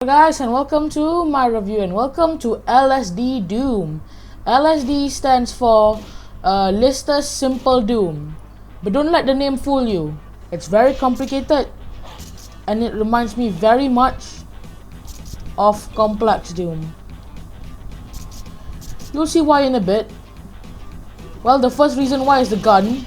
Guys, and welcome to my review and welcome to LSD DOOM. LSD stands for Lister's Simple Doom, but don't let the name fool you. It's very complicated and it reminds me very much of Complex Doom. You'll see why in a bit. Well, the first reason why is the gun.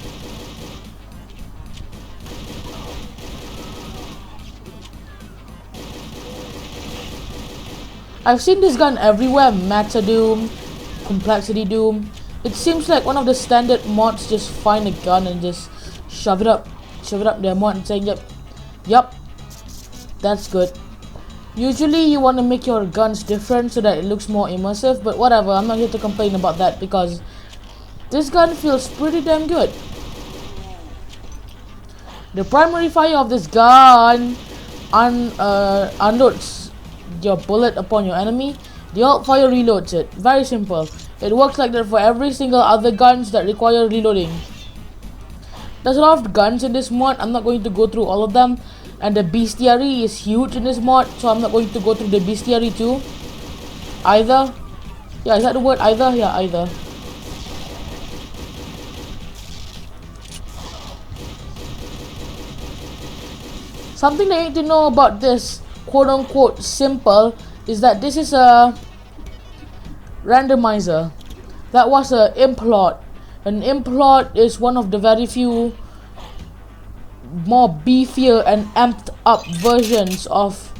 I've seen this gun everywhere, Meta Doom, Complexity Doom. It seems like one of the standard mods just find a gun and just shove it up their mod and say, yep, that's good. Usually you want to make your guns different so that it looks more immersive, but whatever, I'm not here to complain about that because this gun feels pretty damn good. The primary fire of this gun unloads your bullet upon your enemy. The alt fire reloads it. Very simple. It works like that for every single other guns that require reloading. There's a lot of guns in this mod. I'm not going to go through all of them. And the bestiary is huge in this mod, so I'm not going to go through the bestiary too. Either. Yeah, is that the word? Either? Yeah, either. Something that you need to know about this quote-unquote simple is that this is a randomizer. That was an implot. An implot is one of the very few more beefier and amped up versions of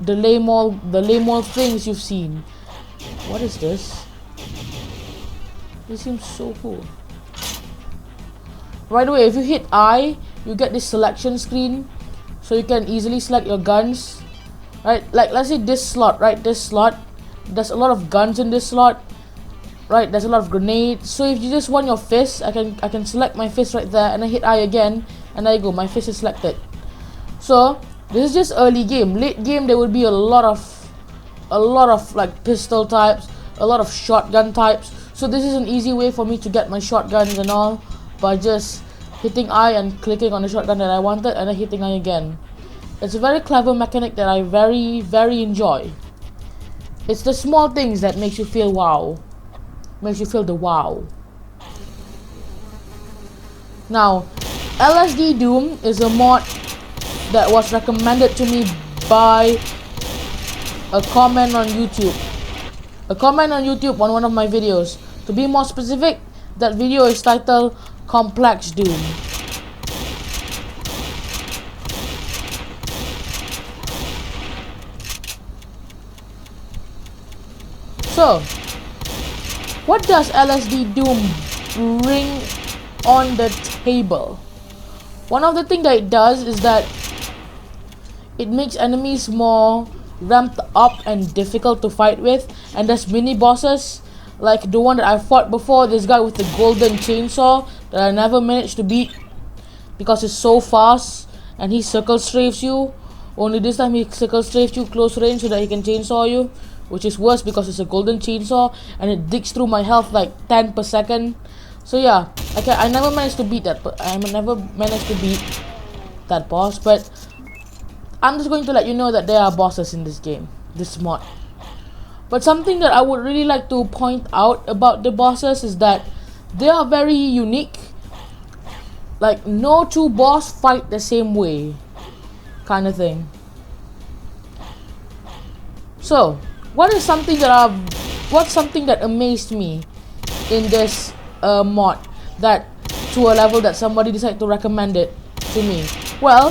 the lame things you've seen. What is this? This seems so cool. By the way, if you hit I, you get this selection screen, so you can easily select your guns. Right, like let's say this slot, right? This slot, there's a lot of guns in this slot, right? There's a lot of grenades. So if you just want your fist, I can select my fist right there, and I hit I again, and there you go, my fist is selected. So this is just early game. Late game there will be a lot of like pistol types, a lot of shotgun types. So this is an easy way for me to get my shotguns and all by just hitting I and clicking on the shotgun that I wanted, and then hitting I again. It's a very clever mechanic that I very enjoy. It's the small things that makes you feel wow. Makes you feel the wow. Now, LSD Doom is a mod that was recommended to me by a comment on YouTube. A comment on YouTube on one of my videos. To be more specific, that video is titled Complex Doom. So, what does LSD Doom bring on the table? One of the things that it does is that it makes enemies more ramped up and difficult to fight with, and there's mini bosses like the one that I fought before, this guy with the golden chainsaw that I never managed to beat because he's so fast and he circle strafes you. Only this time he circle strafes you close range so that he can chainsaw you, which is worse because it's a golden chainsaw and it digs through my health like 10 per second. So yeah, I never managed to beat that, but I never managed to beat that boss. But I'm just going to let you know that there are bosses in this game, this mod. But something that I would really like to point out about the bosses is that they are very unique. Like no two boss fight the same way, kind of thing. So what's something that amazed me in this mod, that to a level that somebody decided to recommend it to me? Well,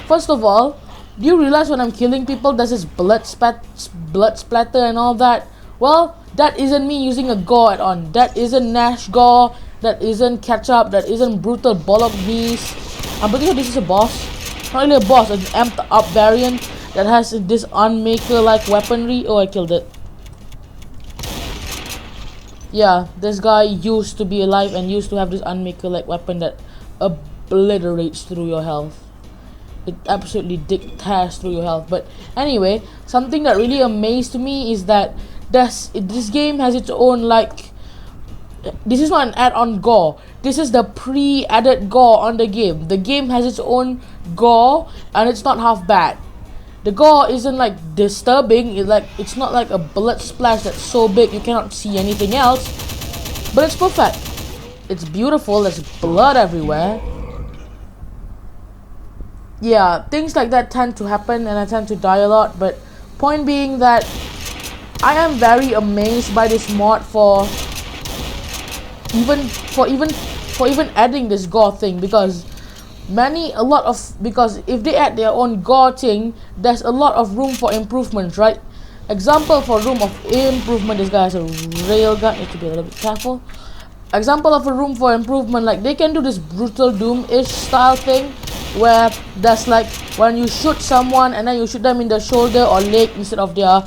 first of all, do you realize when I'm killing people there's this blood splatter and all that? Well, that isn't me using a gore add-on. That isn't Nash gore. That isn't ketchup. That isn't brutal bolognese. I'm pretty sure this is a boss. Not really a boss, an amped up variant that has this unmaker like weaponry. Oh, I killed it. Yeah, this guy used to be alive and used to have this unmaker like weapon that obliterates through your health. It absolutely tears through your health. But anyway, something that really amazed me is that this game has its own, like, this is not an add-on gore. This is the pre-added gore on the game. The game has its own gore and it's not half bad. The gore isn't like disturbing. It's not like a blood splash that's so big you cannot see anything else. But it's perfect. It's beautiful. There's blood everywhere. Yeah, things like that tend to happen and I tend to die a lot. But point being that I am very amazed by this mod for even adding this gore thing, because if they add their own gore thing, there's a lot of room for improvement, right? Example for room of improvement, this guy has a railgun, need to be a little bit careful. Example of a room for improvement, like they can do this brutal Doom-ish style thing where there's like when you shoot someone and then you shoot them in the shoulder or leg instead of their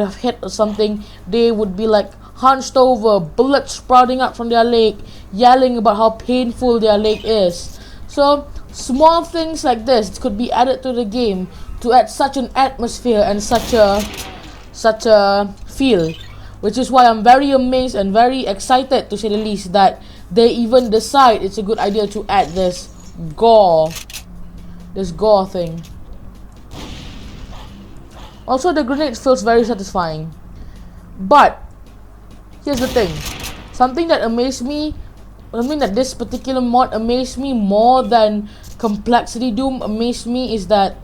head or something, they would be like hunched over, blood sprouting out from their leg, yelling about how painful their leg is. So small things like this could be added to the game to add such an atmosphere and such a feel, which is why I'm very amazed and very excited, to say the least, that they even decide it's a good idea to add this gore thing. Also, the grenade feels very satisfying. But here's the thing, something that this particular mod amazed me more than Complexity Doom amazed me is that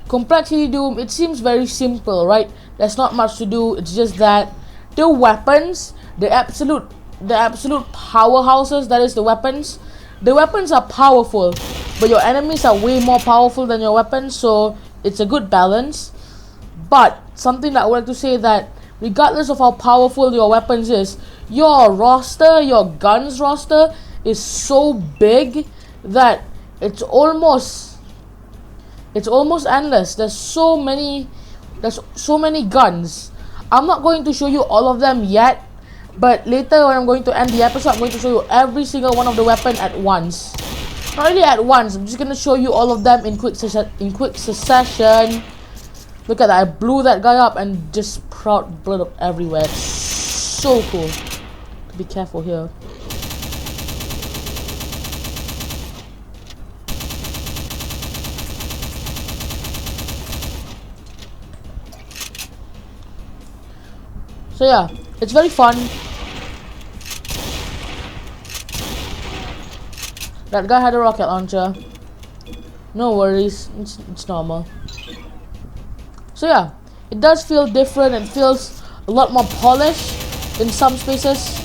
Complexity Doom, it seems very simple, right? There's not much to do. It's just that the weapons, the absolute powerhouses, that is the weapons are powerful, but your enemies are way more powerful than your weapons, so it's a good balance. But something that I would like to say, that regardless of how powerful your weapons is, your guns roster is so big that it's almost endless. There's so many guns. I'm not going to show you all of them yet, but later when I'm going to end the episode, I'm going to show you every single one of the weapon at once. Not really at once, I'm just going to show you all of them in quick succession. Look at that, I blew that guy up and just sprout blood up everywhere. It's so cool. Be careful here. So yeah, it's very fun. That guy had a rocket launcher. No worries, it's normal. So yeah, it does feel different. It feels a lot more polished in some spaces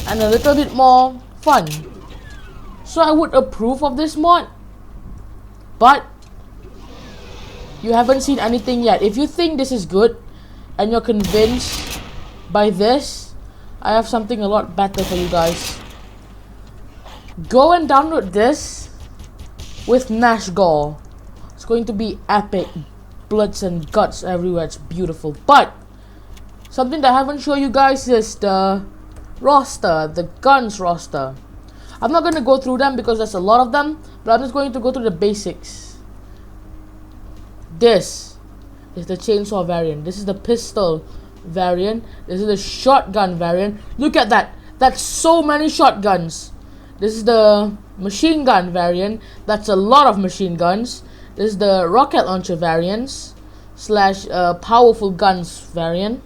and a little bit more fun. So I would approve of this mod, but you haven't seen anything yet. If you think this is good and you're convinced by this, I have something a lot better for you guys. Go and download this with Nash Gore. It's going to be epic. Bloods and guts everywhere. It's beautiful. But something that I haven't shown you guys is the roster, the guns roster. I'm not going to go through them because there's a lot of them, but I'm just going to go through the basics. This is the chainsaw variant. This is the pistol variant. This is the shotgun variant. Look at that. That's so many shotguns. This is the machine gun variant. That's a lot of machine guns. This is the rocket launcher variants slash powerful guns variant.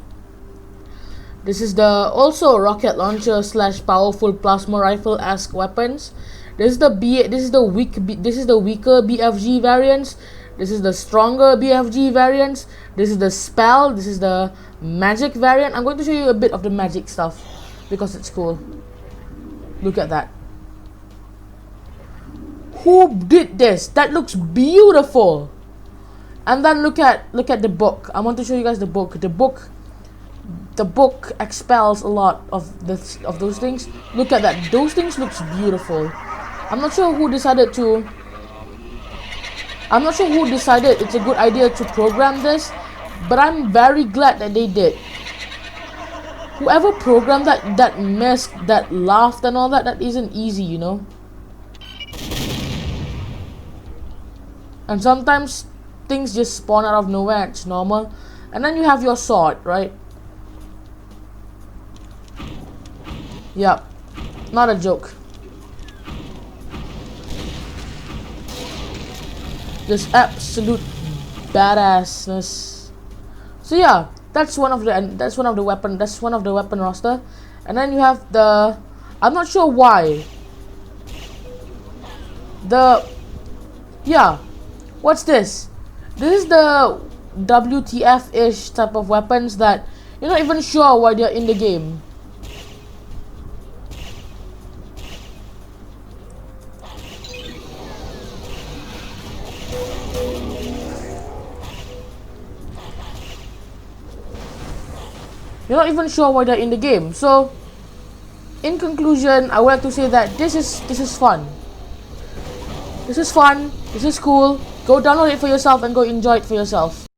This is the also rocket launcher slash powerful plasma rifle-esque weapons. This is the weaker BFG variants. This is the stronger BFG variants. This is the spell. This is the magic variant. I'm going to show you a bit of the magic stuff because it's cool. Look at that. Who did this? That looks beautiful. And then look at the book. I want to show you guys the book. The book expels a lot of those things. Look at that. Those things looks beautiful. I'm not sure who decided it's a good idea to program this, but I'm very glad that they did. Whoever programmed that messed, that laughed and all that isn't easy, you know. And sometimes things just spawn out of nowhere, it's normal. And then you have your sword, right? Yep, not a joke. Just absolute badassness. So yeah, that's one of the weapon roster. And then you have the, I'm not sure why. Yeah, what's this? This is the WTF-ish type of weapons that you're not even sure why they're in the game. You're not even sure why they're in the game. So, in conclusion, I would like to say that this is fun. This is fun. This is cool. Go download it for yourself and go enjoy it for yourself.